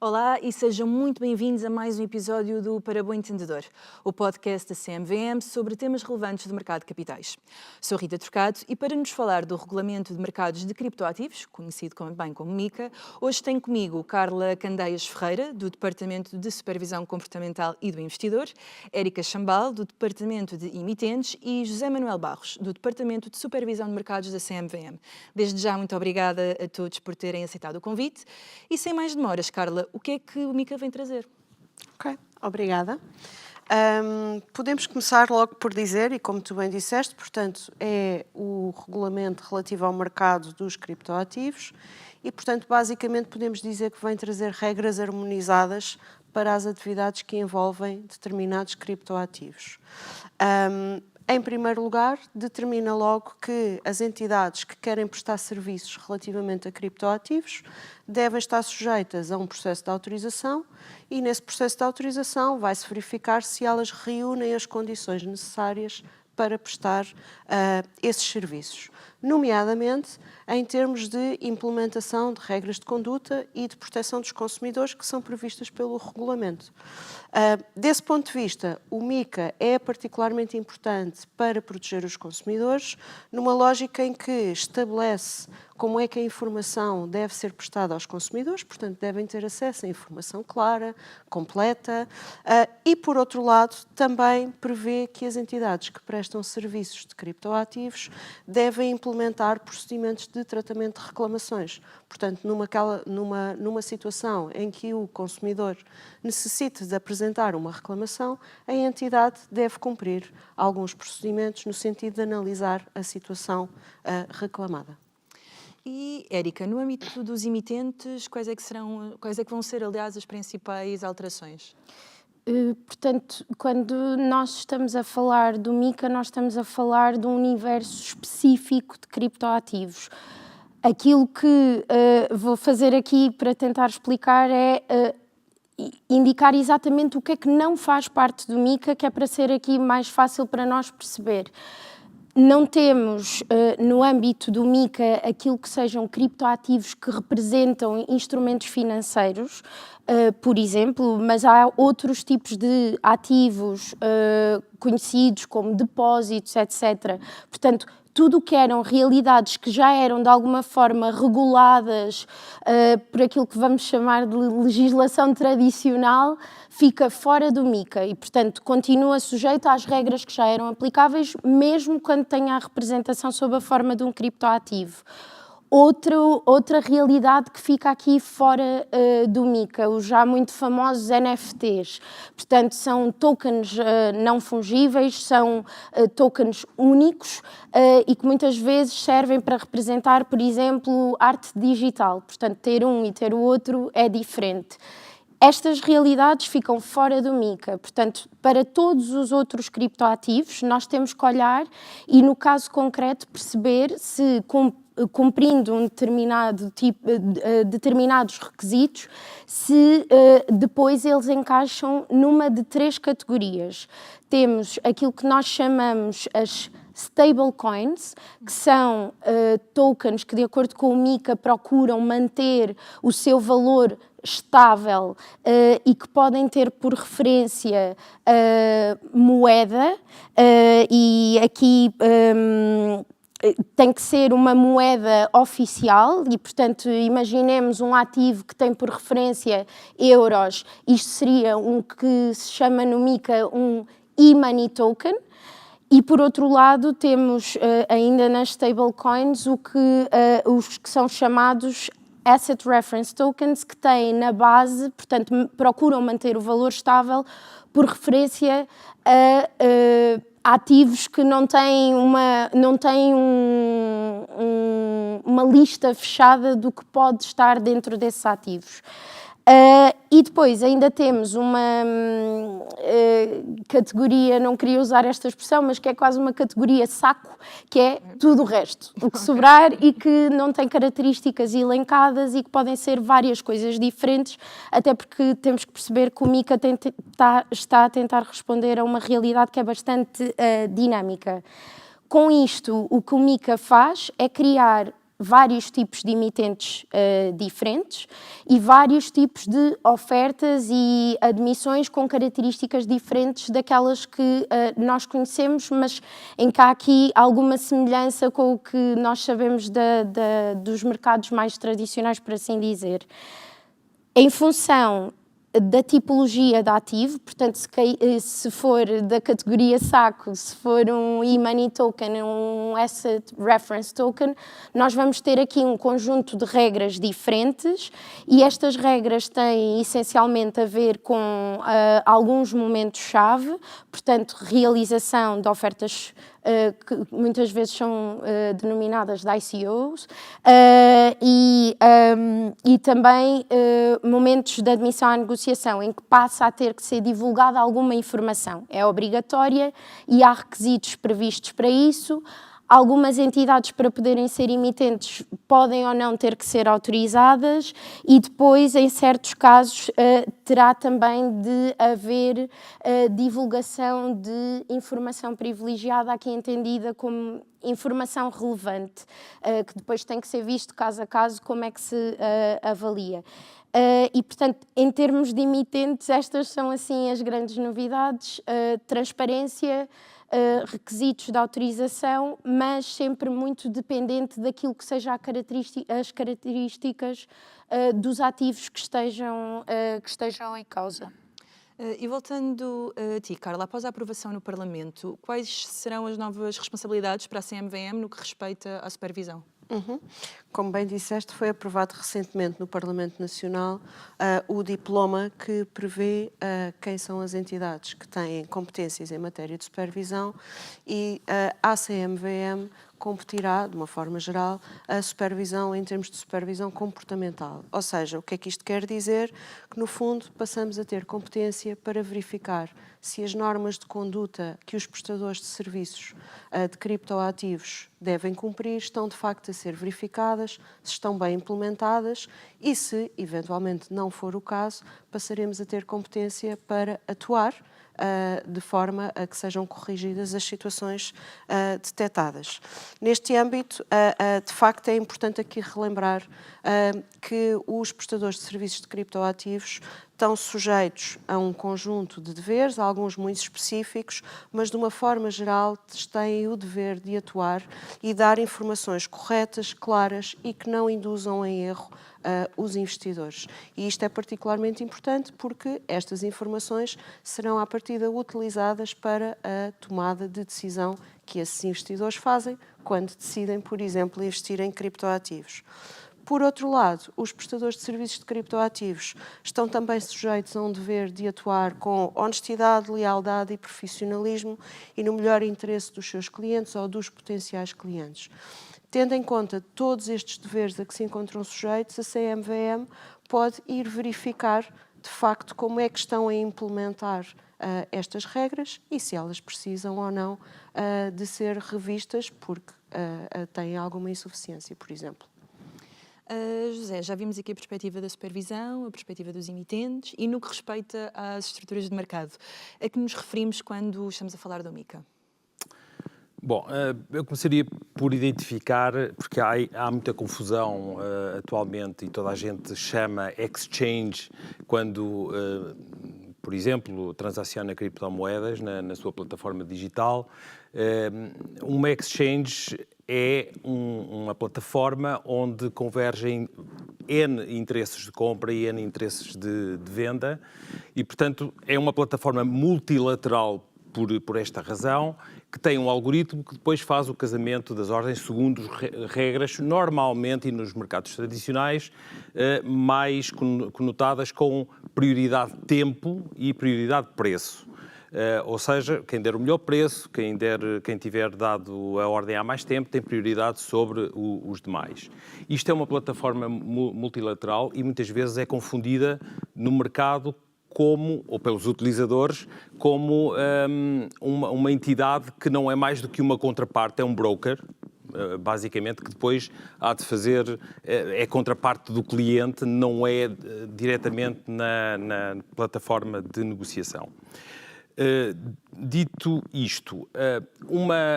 Olá e sejam muito bem-vindos a mais um episódio do Para Bom Entendedor, o podcast da CMVM sobre temas relevantes do mercado de capitais. Sou Rita Turcato e para nos falar do Regulamento de Mercados de Criptoativos, conhecido também como MiCA, hoje tenho comigo Carla Candeias Ferreira, do Departamento de Supervisão Comportamental e do Investidor, Érica Chambal, do Departamento de Emitentes e José Manuel Barros, do Departamento de Supervisão de Mercados da CMVM. Desde já, muito obrigada a todos por terem aceitado o convite e sem mais demoras, Carla, o que é que o MiCA vem trazer? Ok, obrigada. Podemos começar logo por dizer, e como tu bem disseste, portanto, é o regulamento relativo ao mercado dos criptoativos e, portanto, basicamente podemos dizer que vem trazer regras harmonizadas para as atividades que envolvem determinados criptoativos. Em primeiro lugar, determina logo que as entidades que querem prestar serviços relativamente a criptoativos devem estar sujeitas a um processo de autorização e, nesse processo de autorização, vai-se verificar se elas reúnem as condições necessárias para prestar esses serviços, nomeadamente em termos de implementação de regras de conduta e de proteção dos consumidores que são previstas pelo regulamento. Desse ponto de vista, o MiCA é particularmente importante para proteger os consumidores, numa lógica em que estabelece como é que a informação deve ser prestada aos consumidores, portanto, devem ter acesso a informação clara, completa, e, por outro lado, também prevê que as entidades que prestam serviços de criptoativos devem implementar procedimentos de tratamento de reclamações. Portanto, numa situação em que o consumidor necessite de apresentar uma reclamação, a entidade deve cumprir alguns procedimentos no sentido de analisar a situação reclamada. E, Érica, no âmbito dos emitentes, quais é que vão ser, aliás, as principais alterações? Portanto, quando nós estamos a falar do MiCA, nós estamos a falar de um universo específico de criptoativos. Aquilo que vou fazer aqui para tentar explicar é indicar exatamente o que é que não faz parte do MiCA, que é para ser aqui mais fácil para nós perceber. Não temos, no âmbito do MiCA, aquilo que sejam criptoativos que representam instrumentos financeiros, por exemplo, mas há outros tipos de ativos conhecidos como depósitos, etc. Portanto, tudo o que eram realidades que já eram de alguma forma reguladas por aquilo que vamos chamar de legislação tradicional, fica fora do MiCA e, portanto, continua sujeito às regras que já eram aplicáveis, mesmo quando tenha a representação sob a forma de um criptoativo. Outra realidade que fica aqui fora do MiCA, os já muito famosos NFTs. Portanto, são tokens não fungíveis, são tokens únicos e que muitas vezes servem para representar, por exemplo, arte digital. Portanto, ter um e ter o outro é diferente. Estas realidades ficam fora do MiCA, portanto, para todos os outros criptoativos, nós temos que olhar e, no caso concreto, perceber se, cumprindo um determinados requisitos, se depois eles encaixam numa de 3 categorias. Temos aquilo que nós chamamos as stablecoins, que são tokens que, de acordo com o MiCA, procuram manter o seu valor estável e que podem ter por referência moeda, e aqui tem que ser uma moeda oficial e, portanto, imaginemos um ativo que tem por referência euros, isto seria um que se chama no MiCA um e-money token. E, por outro lado, temos ainda nas stablecoins os que são chamados Asset Reference Tokens, que têm na base, portanto, procuram manter o valor estável por referência a ativos que não têm uma lista fechada do que pode estar dentro desses ativos. E depois ainda temos uma categoria, não queria usar esta expressão, mas que é quase uma categoria saco, que é tudo o resto, o que sobrar e que não tem características elencadas e que podem ser várias coisas diferentes, até porque temos que perceber que o MiCA está a tentar responder a uma realidade que é bastante dinâmica. Com isto, o que o MiCA faz é criar vários tipos de emitentes diferentes e vários tipos de ofertas e admissões com características diferentes daquelas que nós conhecemos, mas em que há aqui alguma semelhança com o que nós sabemos dos mercados mais tradicionais, por assim dizer. Em função da tipologia de ativo, portanto, se for da categoria saco, se for um e-money token, um asset reference token, nós vamos ter aqui um conjunto de regras diferentes e estas regras têm essencialmente a ver com alguns momentos-chave, portanto, realização de ofertas que muitas vezes são denominadas de ICOs, e também momentos de admissão à negociação, em que passa a ter que ser divulgada alguma informação. É obrigatória e há requisitos previstos para isso. Algumas entidades, para poderem ser emitentes, podem ou não ter que ser autorizadas e depois, em certos casos, terá também de haver divulgação de informação privilegiada, aqui entendida como informação relevante, que depois tem que ser visto caso a caso como é que se avalia. E, portanto, em termos de emitentes, estas são, assim, as grandes novidades: transparência, requisitos de autorização, mas sempre muito dependente daquilo que seja as características dos ativos que estejam em causa. E voltando a ti, Carla, após a aprovação no Parlamento, quais serão as novas responsabilidades para a CMVM no que respeita à supervisão? Como bem disseste, foi aprovado recentemente no Parlamento Nacional o diploma que prevê quem são as entidades que têm competências em matéria de supervisão e a CMVM competirá, de uma forma geral, a supervisão em termos de supervisão comportamental. Ou seja, o que é que isto quer dizer? Que, no fundo, passamos a ter competência para verificar se as normas de conduta que os prestadores de serviços de criptoativos devem cumprir estão, de facto, a ser verificadas, se estão bem implementadas e, se, eventualmente, não for o caso, passaremos a ter competência para atuar de forma a que sejam corrigidas as situações detectadas. Neste âmbito, de facto, é importante aqui relembrar que os prestadores de serviços de criptoativos estão sujeitos a um conjunto de deveres, alguns muito específicos, mas de uma forma geral têm o dever de atuar e dar informações corretas, claras e que não induzam em erro os investidores. E isto é particularmente importante porque estas informações serão à partida utilizadas para a tomada de decisão que esses investidores fazem quando decidem, por exemplo, investir em criptoativos. Por outro lado, os prestadores de serviços de criptoativos estão também sujeitos a um dever de atuar com honestidade, lealdade e profissionalismo e no melhor interesse dos seus clientes ou dos potenciais clientes. Tendo em conta todos estes deveres a que se encontram sujeitos, a CMVM pode ir verificar, de facto, como é que estão a implementar estas regras e se elas precisam ou não de ser revistas porque têm alguma insuficiência, por exemplo. José, já vimos aqui a perspectiva da supervisão, a perspectiva dos emitentes e no que respeita às estruturas de mercado. A que nos referimos quando estamos a falar do MiCA? Bom, eu começaria por identificar, porque há muita confusão atualmente e toda a gente chama exchange quando, por exemplo, transaciona criptomoedas na sua plataforma digital. Uma exchange é uma plataforma onde convergem N interesses de compra e N interesses de venda e, portanto, é uma plataforma multilateral por esta razão, que tem um algoritmo que depois faz o casamento das ordens segundo regras, normalmente e nos mercados tradicionais, mais conotadas com prioridade de tempo e prioridade de preço. Ou seja, quem der o melhor preço, quem tiver dado a ordem há mais tempo, tem prioridade sobre os demais. Isto é uma plataforma multilateral e muitas vezes é confundida no mercado ou pelos utilizadores, como uma entidade que não é mais do que uma contraparte, é um broker, basicamente, que depois há de fazer, é contraparte do cliente, não é diretamente na plataforma de negociação. Dito isto,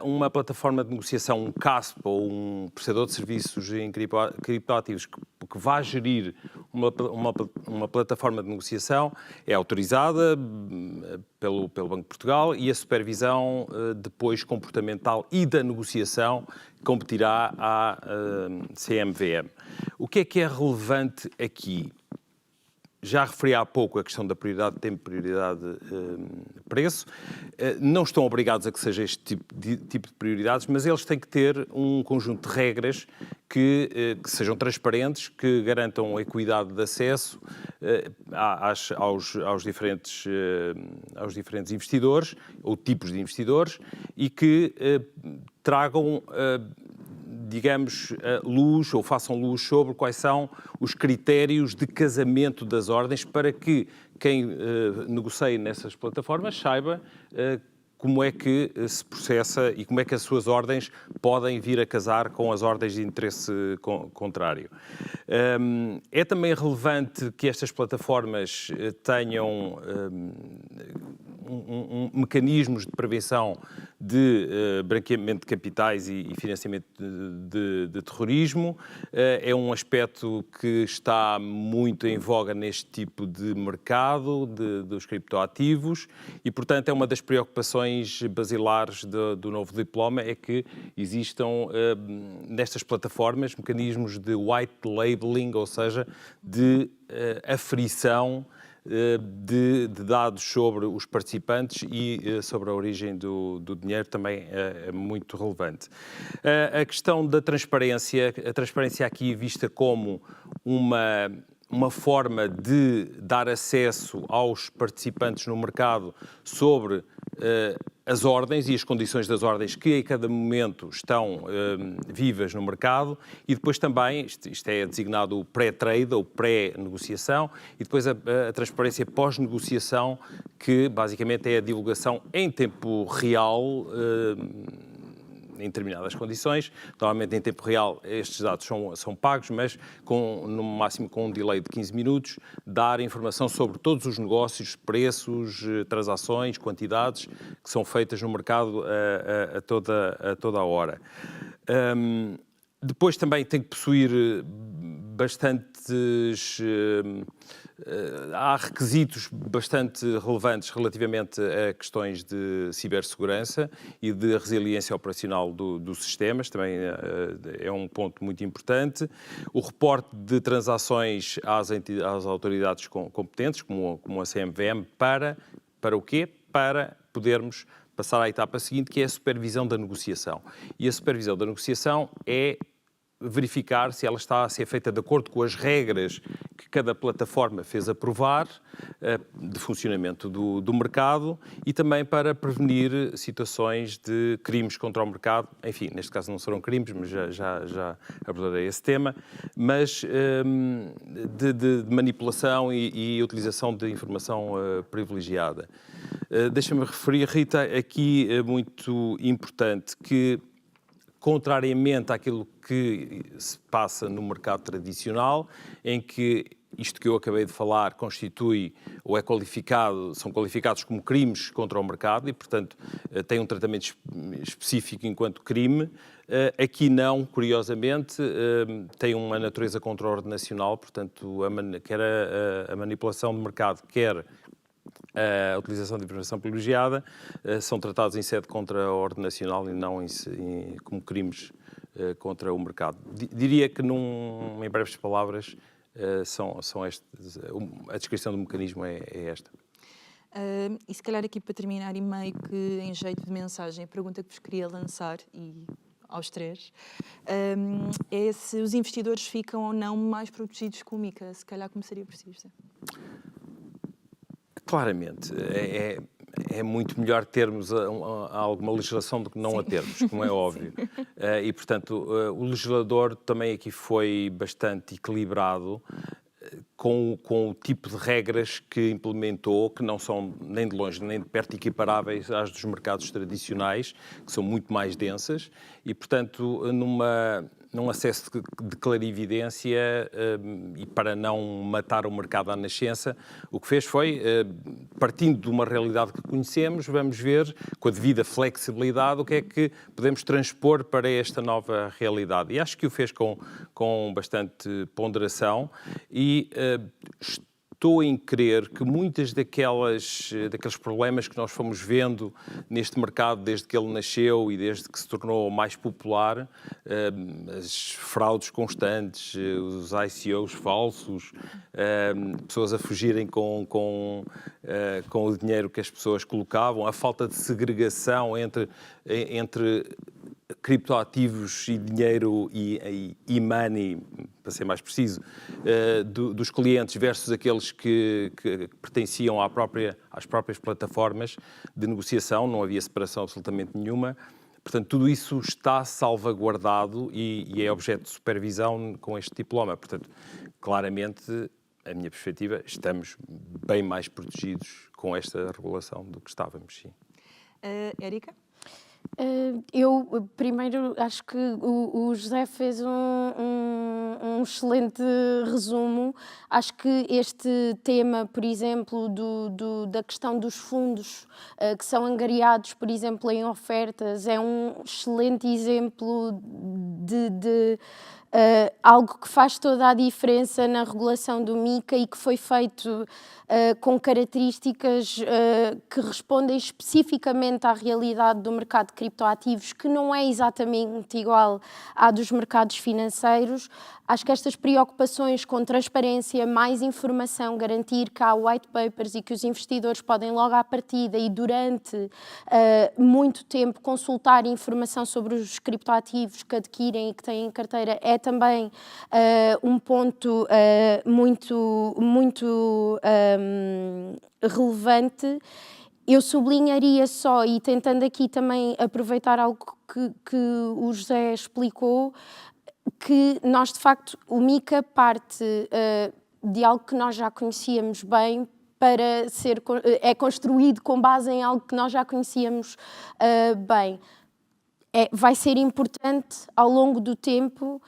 uma plataforma de negociação, um CASP ou um prestador de serviços em criptoativos que vá gerir uma plataforma de negociação é autorizada pelo Banco de Portugal e a supervisão depois comportamental e da negociação competirá à CMVM. O que é relevante aqui? Já referi há pouco a questão da prioridade de tempo, prioridade de preço. Não estão obrigados a que seja este tipo de prioridades, mas eles têm que ter um conjunto de regras que sejam transparentes, que garantam a equidade de acesso aos diferentes investidores, ou tipos de investidores, e que tragam digamos, luz ou façam luz sobre quais são os critérios de casamento das ordens para que quem negocie nessas plataformas saiba como é que se processa e como é que as suas ordens podem vir a casar com as ordens de interesse contrário. É também relevante que estas plataformas tenham mecanismos de prevenção de branqueamento de capitais e financiamento de terrorismo. É um aspecto que está muito em voga neste tipo de mercado dos criptoativos e, portanto, é uma das preocupações basilares do novo diploma, é que existam nestas plataformas mecanismos de white labeling, ou seja, de aferição de dados sobre os participantes e sobre a origem do dinheiro também é muito relevante. A questão da transparência, a transparência aqui vista como uma forma de dar acesso aos participantes no mercado sobre as ordens e as condições das ordens que a cada momento estão vivas no mercado e depois também, isto é designado o pré-trade ou pré-negociação, e depois a transparência pós-negociação, que basicamente é a divulgação em tempo real em determinadas condições. Normalmente em tempo real estes dados são pagos, mas no máximo com um delay de 15 minutos, dar informação sobre todos os negócios, preços, transações, quantidades que são feitas no mercado a toda a hora. Depois também tem que possuir há requisitos bastante relevantes relativamente a questões de cibersegurança e de resiliência operacional dos sistemas, também é um ponto muito importante. O reporte de transações às autoridades competentes, como a CMVM, para o quê? Para podermos passar à etapa seguinte, que é a supervisão da negociação. E a supervisão da negociação é verificar se ela está a ser feita de acordo com as regras que cada plataforma fez aprovar de funcionamento do mercado e também para prevenir situações de crimes contra o mercado. Enfim, neste caso não serão crimes, mas já abordarei esse tema, mas de manipulação e utilização de informação privilegiada. Deixa-me referir, Rita, aqui muito importante que, contrariamente àquilo que se passa no mercado tradicional, em que isto que eu acabei de falar constitui ou são qualificados como crimes contra o mercado e, portanto, têm um tratamento específico enquanto crime. Aqui não, curiosamente, tem uma natureza contra a ordem nacional, portanto, quer a manipulação de mercado, quer a utilização de informação privilegiada, são tratados em sede contra a ordem nacional e não como crimes contra o mercado. Diria que, em breves palavras, a descrição do mecanismo é esta. E se calhar aqui para terminar, e meio que em jeito de mensagem, a pergunta que vos queria lançar, e aos três, é se os investidores ficam ou não mais protegidos com o MiCA. Se calhar começaria por si, José. Claramente, é muito melhor termos alguma legislação do que não a termos, como é óbvio. E, portanto, o legislador também aqui foi bastante equilibrado com o tipo de regras que implementou, que não são nem de longe nem de perto equiparáveis às dos mercados tradicionais, que são muito mais densas, e, portanto, num acesso de clarividência e para não matar o mercado à nascença, o que fez foi, partindo de uma realidade que conhecemos, vamos ver, com a devida flexibilidade, o que é que podemos transpor para esta nova realidade. E acho que o fez com bastante ponderação e estou em crer que muitas daqueles problemas que nós fomos vendo neste mercado desde que ele nasceu e desde que se tornou mais popular, as fraudes constantes, os ICOs falsos, pessoas a fugirem com o dinheiro que as pessoas colocavam, a falta de segregação entre criptoativos e dinheiro e money, para ser mais preciso, dos clientes versus aqueles que pertenciam às próprias plataformas de negociação, não havia separação absolutamente nenhuma. Portanto, tudo isso está salvaguardado e é objeto de supervisão com este diploma. Portanto, claramente, a minha perspectiva, estamos bem mais protegidos com esta regulação do que estávamos, sim. Érica? Eu, primeiro, acho que o José fez um excelente resumo. Acho que este tema, por exemplo, da questão dos fundos que são angariados, por exemplo, em ofertas, é um excelente exemplo de algo que faz toda a diferença na regulação do MiCA e que foi feito com características que respondem especificamente à realidade do mercado de criptoativos, que não é exatamente igual à dos mercados financeiros. Acho que estas preocupações com transparência, mais informação, garantir que há white papers e que os investidores podem logo à partida e durante muito tempo consultar informação sobre os criptoativos que adquirem e que têm em carteira é também um ponto muito relevante. Eu sublinharia só, e tentando aqui também aproveitar algo que o José explicou, que nós, de facto, o MiCA parte de algo que nós já conhecíamos bem para é construído com base em algo que nós já conhecíamos bem. Vai ser importante, ao longo do tempo,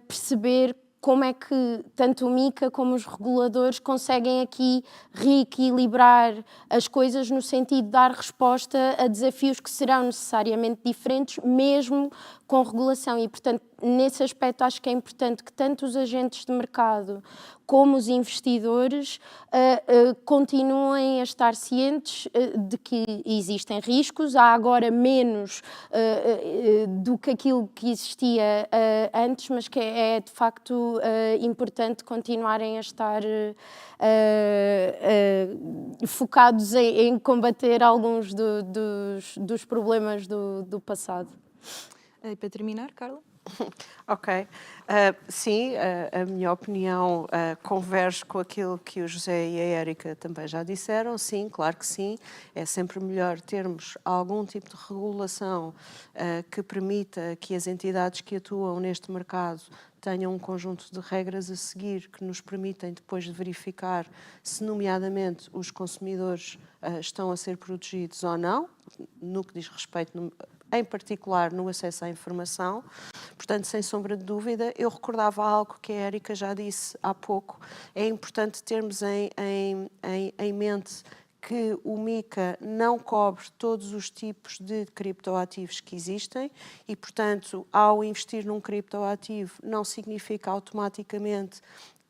perceber como é que tanto o MiCA como os reguladores conseguem aqui reequilibrar as coisas no sentido de dar resposta a desafios que serão necessariamente diferentes, mesmo com regulação. E, portanto, nesse aspecto acho que é importante que tanto os agentes de mercado como os investidores continuem a estar cientes de que existem riscos. Há agora menos do que aquilo que existia antes, mas que é de facto importante continuarem a estar focados em combater alguns dos problemas do passado. E para terminar, Carla? Ok. Sim, a minha opinião converge com aquilo que o José e a Érica também já disseram. Sim, claro que sim. É sempre melhor termos algum tipo de regulação que permita que as entidades que atuam neste mercado tenham um conjunto de regras a seguir que nos permitem depois de verificar se, nomeadamente, os consumidores estão a ser protegidos ou não, no que diz respeito, em particular, no acesso à informação. Portanto, sem sombra de dúvida, eu recordava algo que a Érica já disse há pouco. É importante termos em mente que o MiCA não cobre todos os tipos de criptoativos que existem e, portanto, ao investir num criptoativo não significa automaticamente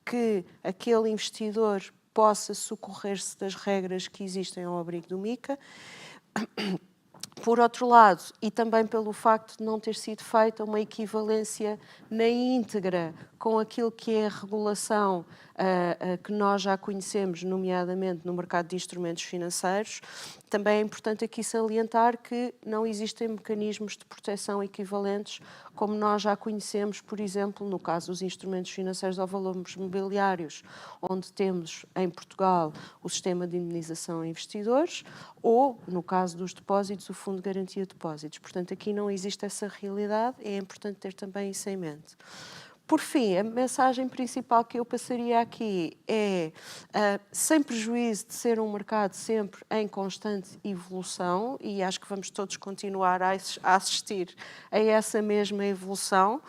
que aquele investidor possa socorrer-se das regras que existem ao abrigo do MiCA. Por outro lado, e também pelo facto de não ter sido feita uma equivalência na íntegra com aquilo que é a regulação que nós já conhecemos, nomeadamente no mercado de instrumentos financeiros, também é importante aqui salientar que não existem mecanismos de proteção equivalentes como nós já conhecemos, por exemplo, no caso dos instrumentos financeiros ou valores mobiliários, onde temos em Portugal o sistema de indemnização a investidores, ou, no caso dos depósitos, o Fundo de Garantia de Depósitos. Portanto, aqui não existe essa realidade, é importante ter também isso em mente. Por fim, a mensagem principal que eu passaria aqui é, sem prejuízo de ser um mercado sempre em constante evolução, e acho que vamos todos continuar a assistir a essa mesma evolução,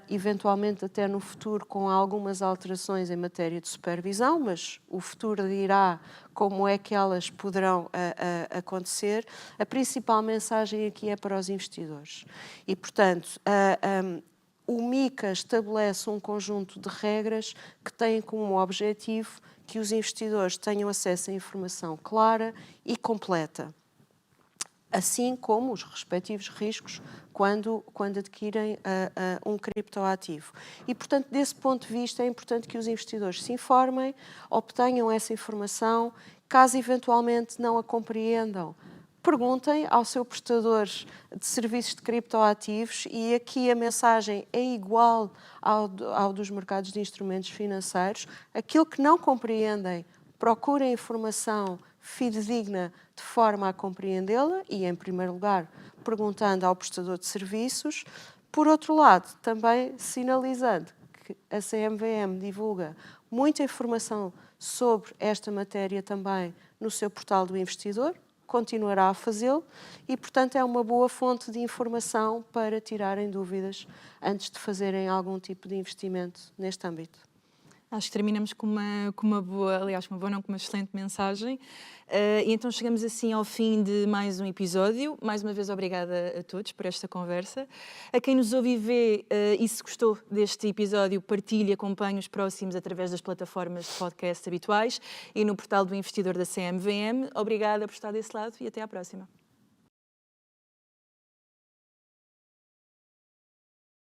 eventualmente até no futuro com algumas alterações em matéria de supervisão, mas o futuro dirá como é que elas poderão acontecer. A principal mensagem aqui é para os investidores. E, portanto, o MiCA estabelece um conjunto de regras que têm como objetivo que os investidores tenham acesso a informação clara e completa, assim como os respectivos riscos quando adquirem um criptoativo. E, portanto, desse ponto de vista, é importante que os investidores se informem, obtenham essa informação, caso eventualmente não a compreendam, perguntem ao seu prestador de serviços de criptoativos, e aqui a mensagem é igual ao dos mercados de instrumentos financeiros. Aquilo que não compreendem, procurem informação fidedigna de forma a compreendê-la e, em primeiro lugar, perguntando ao prestador de serviços. Por outro lado, também sinalizando que a CMVM divulga muita informação sobre esta matéria também no seu portal do investidor, continuará a fazê-lo e, portanto, é uma boa fonte de informação para tirarem dúvidas antes de fazerem algum tipo de investimento neste âmbito. Acho que terminamos com uma boa, aliás, com uma excelente mensagem. E então chegamos assim ao fim de mais um episódio. Mais uma vez, obrigada a todos por esta conversa. A quem nos ouve e vê, e se gostou deste episódio, partilhe e acompanhe os próximos através das plataformas de podcast habituais e no portal do investidor da CMVM. Obrigada por estar desse lado e até à próxima.